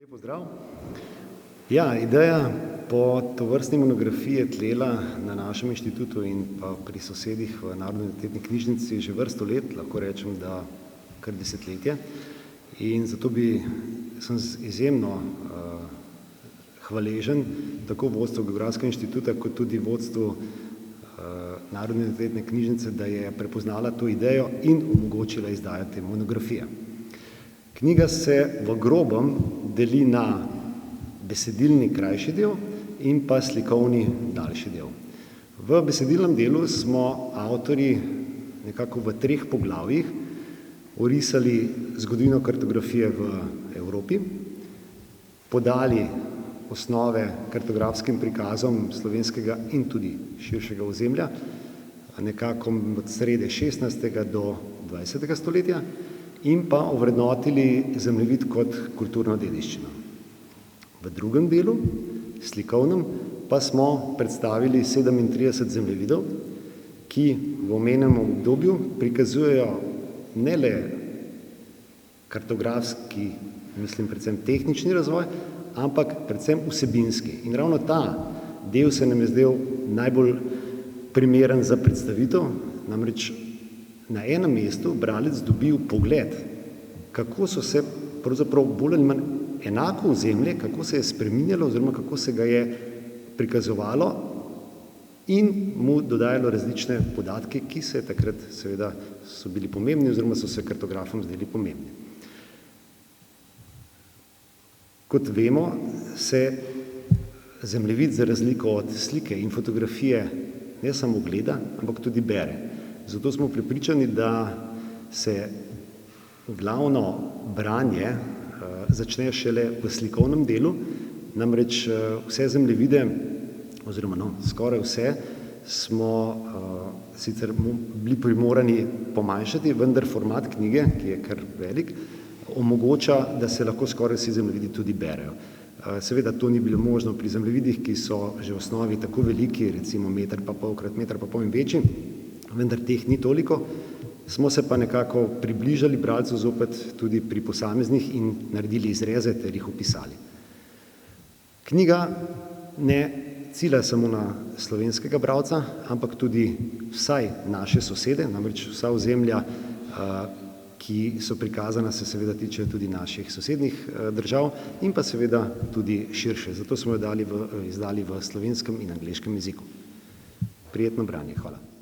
Lep pozdrav. Ja, ideja po tovrstni monografiji je tlela na našem inštitutu in pa pri sosedih v Narodno-univerzitetni knjižnici že vrsto let, lahko rečem, da kar desetletje. In zato sem izjemno hvaležen tako vodstvu Geografskega inštituta kot tudi vodstvu Narodno-univerzitetne knjižnice, da je prepoznala to idejo in omogočila izdajo te monografije. Knjiga se v grobem deli na besedilni krajši del in pa slikovni daljši del. V besedilnem delu smo avtorji nekako v 3 poglavjih orisali zgodovino kartografije v Evropi, podali osnove kartografskim prikazom slovenskega in tudi širšega ozemlja, nekako od srede 16. do 20. stoletja, in pa ovrednotili zemljevid kot kulturno dediščino. V drugem delu, slikovnem, pa smo predstavili 37 zemljevidov, ki v omenjenem obdobju prikazujejo ne le kartografski, mislim predvsem tehnični razvoj, ampak predvsem vsebinski. In ravno ta del se nam je zdel najbolj primeren za predstavitev, namreč na enem mestu bralec dobi vpogled, kako so se pravzaprav bolj ali manj enako ozemlje, kako se je spreminjalo oziroma kako se ga je prikazovalo in mu dodajalo različne podatke, ki se takrat seveda so bili pomembni oziroma so se kartografom zdeli pomembni. Kot vemo, se zemljevid za razliko od slike in fotografije ne samo gleda, ampak tudi bere. Zato smo prepričani, da se glavno branje začne šele v slikovnem delu, namreč vse zemljevide, oziroma skoraj vse, smo sicer bili primorani pomanjšati, vendar format knjige, ki je kar velik, omogoča, da se lahko skoraj vsi zemljevidi tudi berejo. Seveda to ni bilo možno pri zemljevidih, ki so že v osnovi tako veliki, recimo 1,5 m krat 1,5 m in večji, vendar teh ni toliko, smo se pa nekako približali bralcu zopet tudi pri posameznih in naredili izreze ter jih opisali. Knjiga ne cilja samo na slovenskega bralca, ampak tudi vsaj naše sosede, namreč vsa ozemlja, ki so prikazana, se seveda tičejo tudi naših sosednjih držav in pa seveda tudi širše. Zato smo jo izdali v slovenskem in angleškem jeziku. Prijetno branje, hvala.